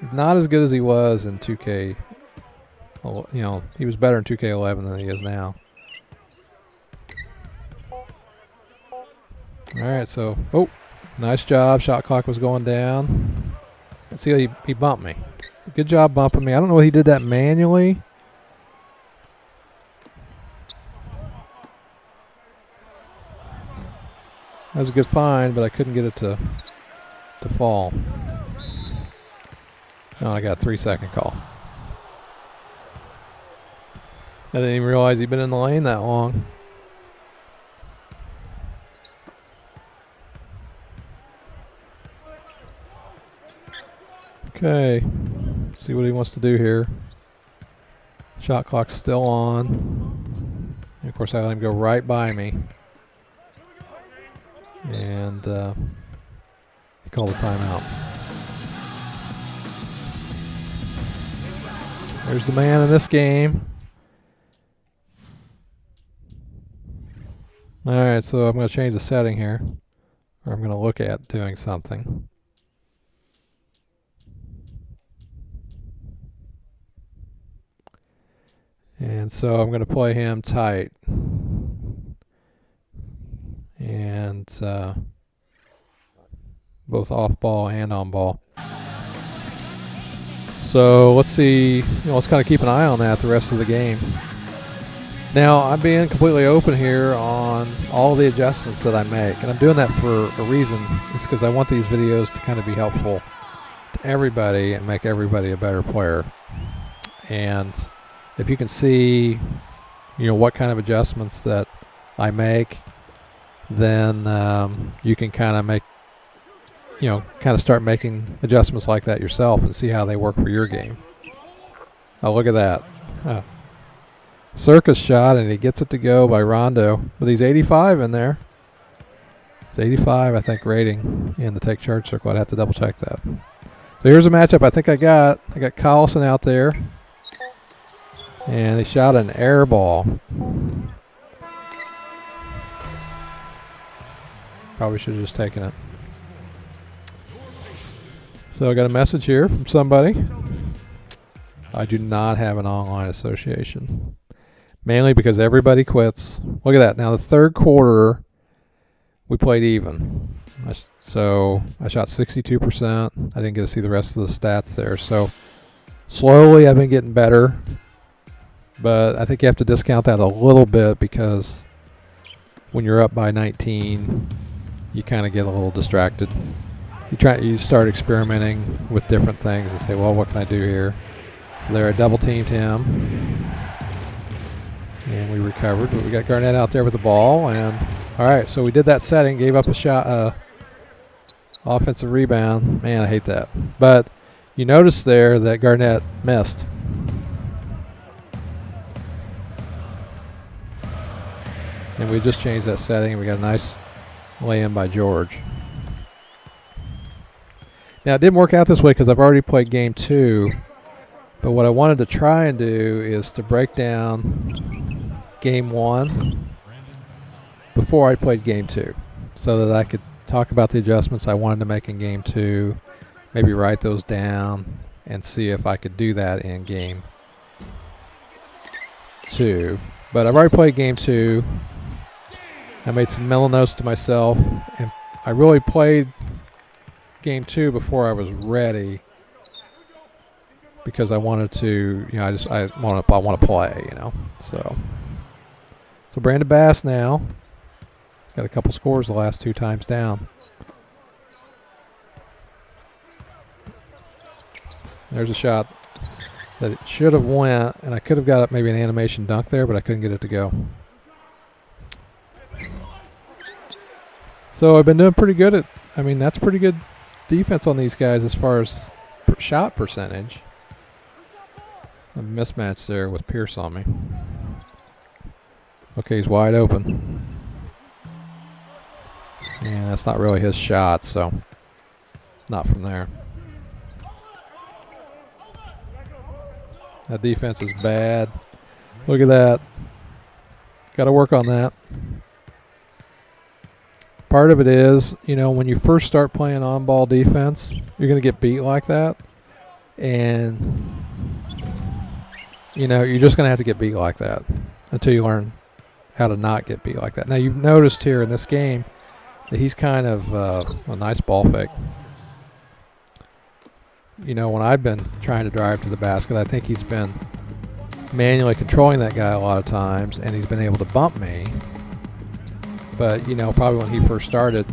S1: He's not as good as he was in 2K. He was better in 2K11 than he is now. All right, so, nice job. Shot clock was going down. Let's see, he bumped me. Good job bumping me. I don't know if he did that manually. That was a good find, but I couldn't get it to fall. Oh, I got a 3-second call. I didn't even realize he'd been in the lane that long. Okay, see what he wants to do here. Shot clock's still on. And of course, I let him go right by me. And he called a timeout. There's the man in this game. All right, so I'm going to change the setting here. Or I'm going to look at doing something. And so I'm going to play him tight. And both off ball and on ball. So let's see, let's kind of keep an eye on that the rest of the game. Now, I'm being completely open here on all the adjustments that I make, and I'm doing that for a reason. It's because I want these videos to kind of be helpful to everybody and make everybody a better player. And if you can see, what kind of adjustments that I make, then you can kind of make, start making adjustments like that yourself and see how they work for your game. Oh, look at that. Oh. circus shot, and he gets it to go by Rondo. But he's 85 in there. It's 85, I think, rating in the take charge circle. I'd have to double check that. So here's a matchup I think I got. I got Collison out there. And he shot an air ball. Probably should have just taken it. So I got a message here from somebody. I do not have an online association. Mainly because everybody quits. Look at that. Now the third quarter, we played even. So I shot 62%. I didn't get to see the rest of the stats there. So slowly I've been getting better. But I think you have to discount that a little bit because when you're up by 19, you kind of get a little distracted. You start experimenting with different things and say, well, what can I do here? So there, I double teamed him. And we recovered, but we got Garnett out there with the ball. And all right, so we did that setting, gave up a shot, offensive rebound. Man, I hate that. But you notice there that Garnett missed. And we just changed that setting, and we got a nice lay-in by George. Now, it didn't work out this way because I've already played game 2. But what I wanted to try and do is to break down game 1 before I played game 2 so that I could talk about the adjustments I wanted to make in game 2, maybe write those down, and see if I could do that in game 2. But I've already played game 2. I made some mental notes to myself, and I really played game 2 before I was ready because I wanted to, I want to play, So Brandon Bass now got a couple scores the last 2 times down. There's a shot that it should have went, and I could have got maybe an animation dunk there, but I couldn't get it to go. So I've been doing pretty good that's pretty good defense on these guys as far as shot percentage. A mismatch there with Pierce on me. Okay, he's wide open. And that's not really his shot, so not from there. That defense is bad. Look at that. Got to work on that. Part of it is, when you first start playing on-ball defense, you're going to get beat like that. And, you're just going to have to get beat like that until you learn how to not get beat like that. Now, you've noticed here in this game that he's kind of a nice ball fake. When I've been trying to drive to the basket, I think he's been manually controlling that guy a lot of times, and he's been able to bump me. But, probably when he first started,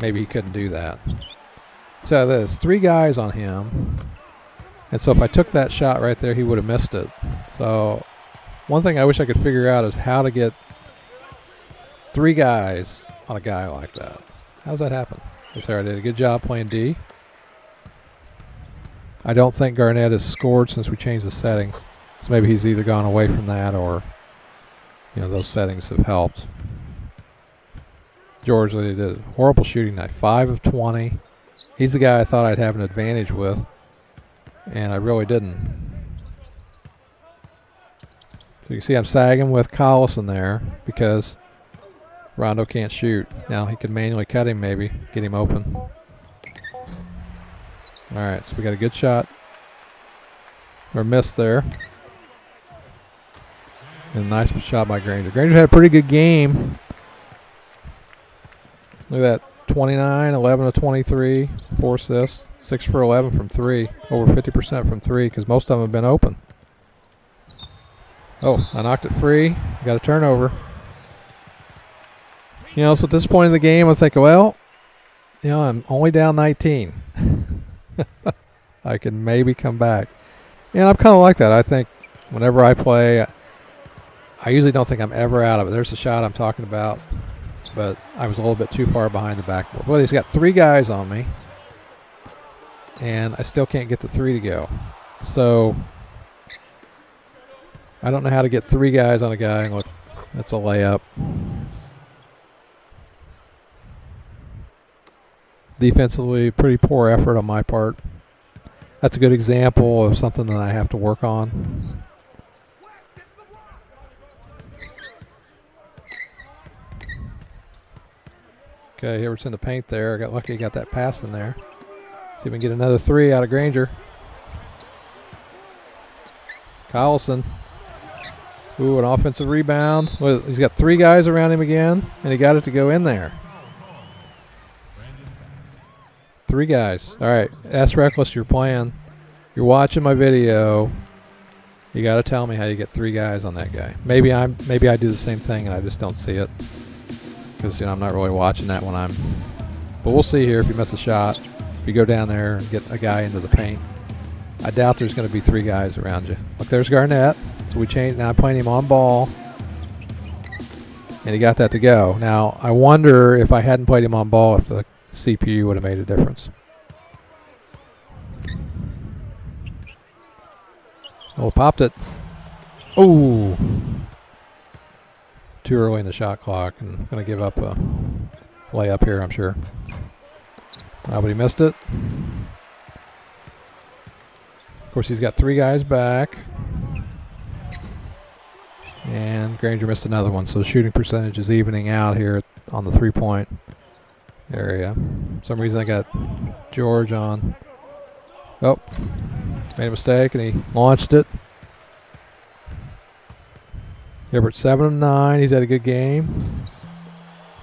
S1: maybe he couldn't do that. So there's 3 guys on him. And so if I took that shot right there, he would have missed it. So one thing I wish I could figure out is how to get 3 guys on a guy like that. How does that happen? Sarah did a good job playing D. I don't think Garnett has scored since we changed the settings. So maybe he's either gone away from that or, those settings have helped. George did a horrible shooting night, 5 of 20. He's the guy I thought I'd have an advantage with, and I really didn't. So you can see I'm sagging with Collison there because Rondo can't shoot. Now he can manually cut him maybe, get him open. All right, so we got a good shot. Or miss there. And a nice shot by Granger. Granger had a pretty good game. Look at that, 29, 11 of 23, 4 assists, 6 for 11 from 3, over 50% from 3 because most of them have been open. Oh, I knocked it free. Got a turnover. So at this point in the game, I'm thinking, well, I'm only down 19. I can maybe come back. And I'm kind of like that. I think whenever I play, I usually don't think I'm ever out of it. There's the shot I'm talking about. But I was a little bit too far behind the backboard. Well, he's got 3 guys on me. And I still can't get the 3 to go. So I don't know how to get 3 guys on a guy. And look, that's a layup. Defensively, pretty poor effort on my part. That's a good example of something that I have to work on. Okay, Hibbert's in the paint there. I got lucky, got that pass in there. See if we can get another 3 out of Granger. Collison. Ooh, an offensive rebound. Well, he's got 3 guys around him again, and he got it to go in there. 3 guys. All right, ask Reckless, you're playing. You're watching my video. You got to tell me how you get 3 guys on that guy. Maybe I do the same thing and I just don't see it because I'm not really watching that when I'm. But we'll see here if you miss a shot. If you go down there and get a guy into the paint, I doubt there's going to be 3 guys around you. Look, there's Garnett. So we changed. Now I'm playing him on ball, and he got that to go. Now I wonder if I hadn't played him on ball, if the CPU would have made a difference. Oh, popped it. Oh, too early in the shot clock, and going to give up a layup here, I'm sure. But he missed it. Of course, he's got 3 guys back. And Granger missed another one, so the shooting percentage is evening out here on the 3-point area. For some reason I got George on. Oh, made a mistake, and he launched it. Hibbert 7 of 9. He's had a good game.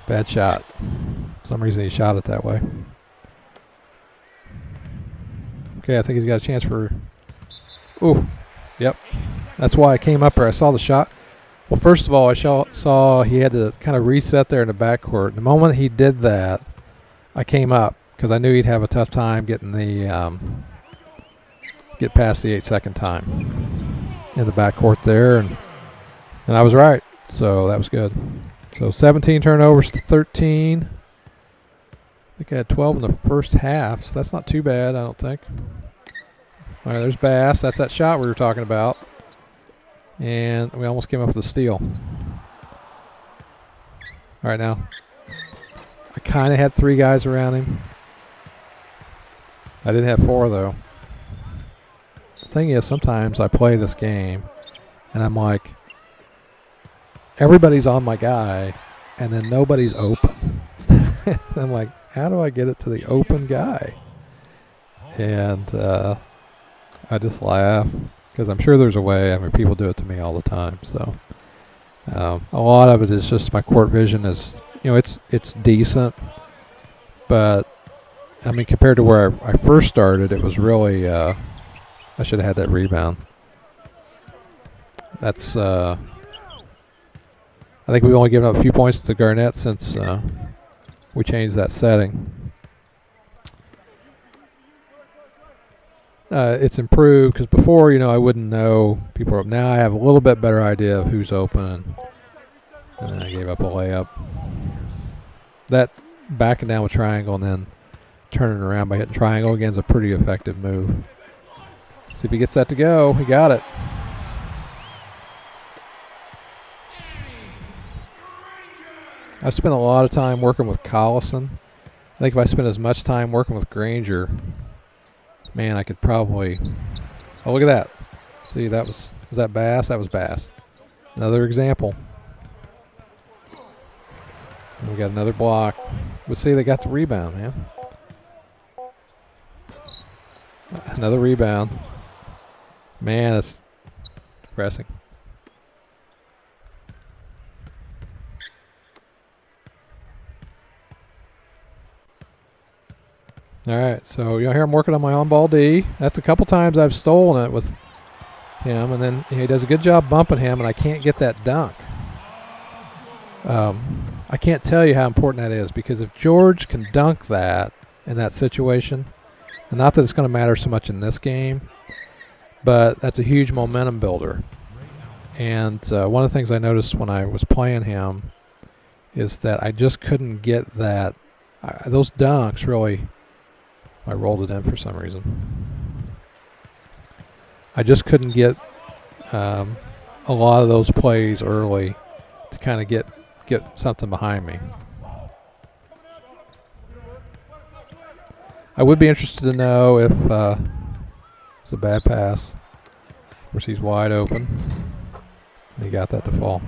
S1: Bad shot. For some reason he shot it that way. Okay, I think he's got a chance for. Ooh, yep. That's why I came up here. I saw the shot. Well, first of all, I saw he had to kind of reset there in the backcourt. The moment he did that, I came up because I knew he'd have a tough time getting the get past the 8-second time in the backcourt there, and I was right. So that was good. So 17 turnovers to 13. I think I had 12 in the first half, so that's not too bad, I don't think. All right, there's Bass. That's that shot we were talking about. And we almost came up with a steal. All right, now. I kind of had 3 guys around him. I didn't have 4, though. The thing is, sometimes I play this game, and I'm like, everybody's on my guy, and then nobody's open. I'm like, how do I get it to the open guy? And I just laugh. Because I'm sure there's a way. I mean, people do it to me all the time. So a lot of it is just my court vision is, it's decent. But, I mean, compared to where I first started, it was really, I should have had that rebound. That's, I think we've only given up a few points to Garnett since we changed that setting. It's improved because before, I wouldn't know people are up. Now I have a little bit better idea of who's open, and then I gave up a layup. That backing down with triangle and then turning around by hitting triangle again is a pretty effective move. See if he gets that to go. He got it. I spent a lot of time working with Collison. I think if I spent as much time working with Granger, man, I could probably. Oh, look at that! See, was that Bass? That was Bass. Another example. And we got another block. But see, they got the rebound, man. Another rebound. Man, that's depressing. All right, so here I'm working on my on-ball D. That's a couple times I've stolen it with him, and then he does a good job bumping him, and I can't get that dunk. I can't tell you how important that is, because if George can dunk that in that situation, and not that it's going to matter so much in this game, but that's a huge momentum builder. And one of the things I noticed when I was playing him is that I just couldn't get that. Those dunks really... I rolled it in for some reason. I just couldn't get a a lot of those plays early to kind of get something behind me. I would be interested to know if it's a bad pass. Of course, he's wide open. He got that to fall.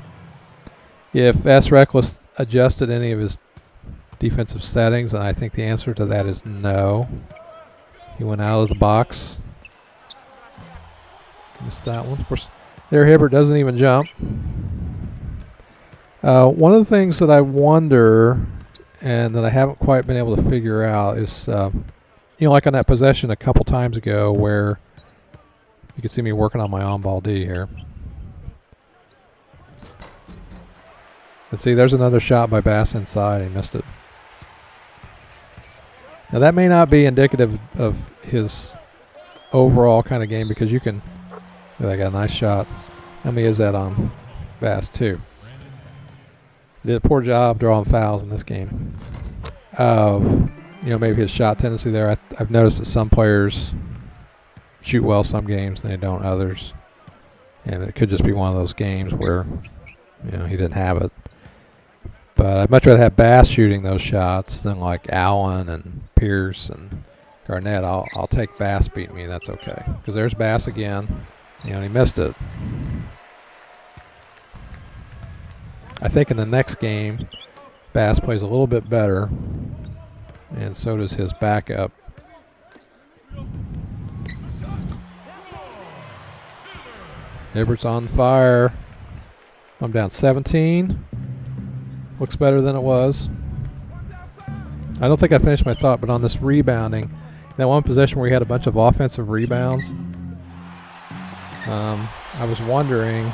S1: If S. Reckless adjusted any of his defensive settings, and I think the answer to that is no. He went out of the box. Missed that one. Of course, there Hibbert doesn't even jump. One of the things that I wonder and that I haven't quite been able to figure out is, like on that possession a couple times ago where you can see me working on my on-ball D here. Let's see, there's another shot by Bass inside. He missed it. Now that may not be indicative of his overall kind of game because you can. I got a nice shot. How many is that on Bass? 2. He did a poor job drawing fouls in this game. Maybe his shot tendency there. I've noticed that some players shoot well some games and they don't others, and it could just be one of those games where he didn't have it. But I'd much rather have Bass shooting those shots than like Allen and Pierce and Garnett. I'll take Bass beating me. That's okay. Because there's Bass again. He missed it. I think in the next game, Bass plays a little bit better, and so does his backup. Hibbert's on fire. I'm down 17. Looks better than it was. I don't think I finished my thought, but on this rebounding, that one possession where he had a bunch of offensive rebounds, I was wondering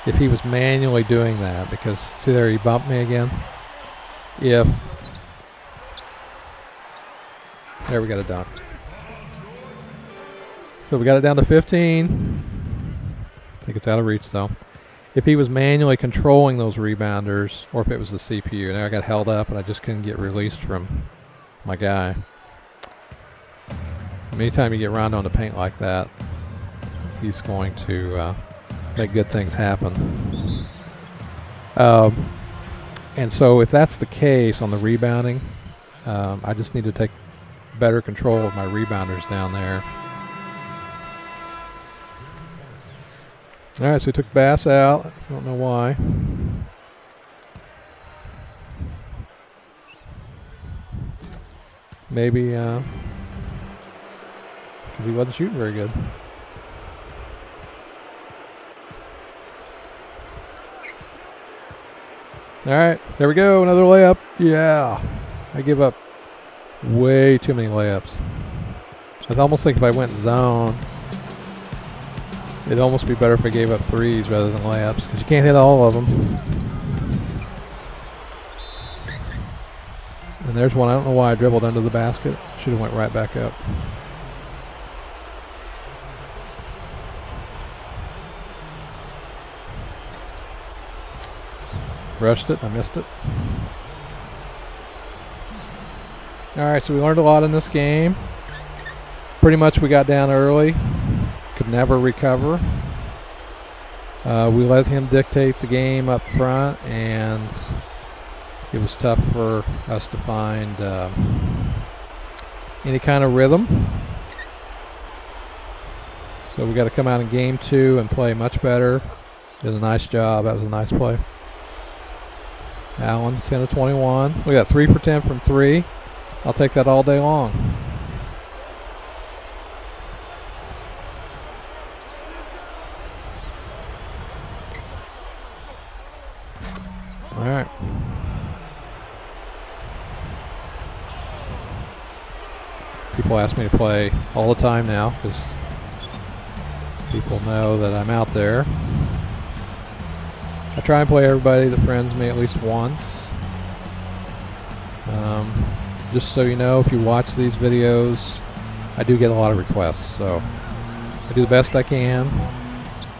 S1: if he was manually doing that because, see there, he bumped me again. There we got a dunk. So we got it down to 15. I think it's out of reach though. If he was manually controlling those rebounders, or if it was the CPU. Now I got held up and I just couldn't get released from my guy. Anytime you get Rondo in the paint like that, he's going to make good things happen. And so if that's the case on the rebounding, I just need to take better control of my rebounders down there. All right, so we took Bass out. I don't know why. Maybe because he wasn't shooting very good. All right, there we go. Another layup. Yeah, I give up way too many layups. I almost think if I went zone, it'd almost be better if I gave up threes rather than layups because you can't hit all of them. And there's one. I don't know why I dribbled under the basket. Should have went right back up. Rushed it. I missed it. All right, so we learned a lot in this game. Pretty much we got down early. Could never recover. We let him dictate the game up front, and it was tough for us to find any kind of rhythm. So we got to come out in game 2 and play much better. Did a nice job. That was a nice play. Allen, 10 of 21. We got 3 for 10 from 3. I'll take that all day long. All right. People ask me to play all the time now because people know that I'm out there. I try and play everybody that friends me at least once. Just so you know, if you watch these videos, I do get a lot of requests, so I do the best I can.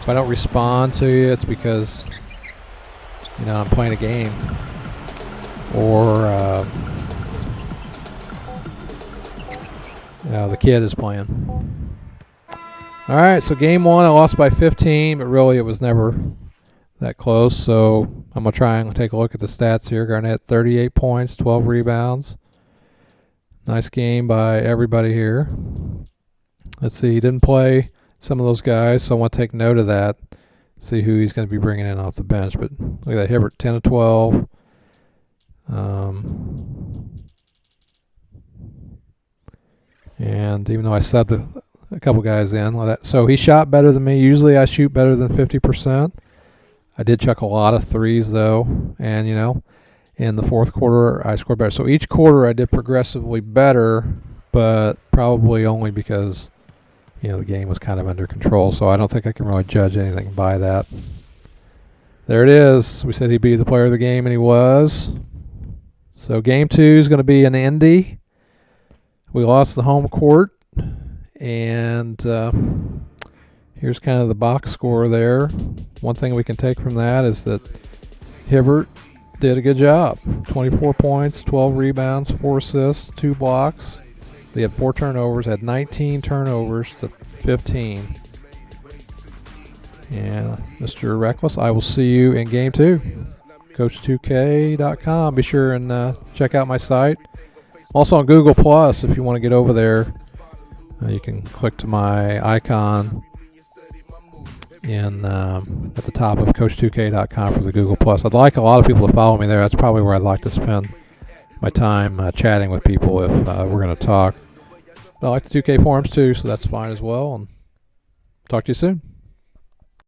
S1: If I don't respond to you, it's because I'm playing a game, or the kid is playing. All right, so game 1 I lost by 15, but really it was never that close. So I'm going to try and take a look at the stats here. Garnett 38 points, 12 rebounds. Nice game by everybody here. Let's see, he didn't play some of those guys, so I want to take note of that. See who he's going to be bringing in off the bench. But look at that, Hibbert, 10 of 12. And even though I subbed a couple guys in, like that, so he shot better than me. Usually I shoot better than 50%. I did chuck a lot of threes though, and you know, in the fourth quarter I scored better. So each quarter I did progressively better, but probably only because, you know, the game was kind of under control. So I don't think I can really judge anything by that. There it is. We said he'd be the player of the game, and he was. So game 2 is going to be in Indy. We lost the home court, and here's kind of the box score there. One thing we can take from that is that Hibbert did a good job. 24 points, 12 rebounds, 4 assists, 2 blocks. They had 4 turnovers, had 19 turnovers to 15. And Mr. Reckless, I will see you in game 2. Coach2K.com. Be sure and check out my site. Also on Google Plus, if you want to get over there, you can click to my icon at the top of Coach2K.com for the Google Plus. I'd like a lot of people to follow me there. That's probably where I'd like to spend my time chatting with people if we're going to talk. But I like the 2K forums too, so that's fine as well. And talk to you soon.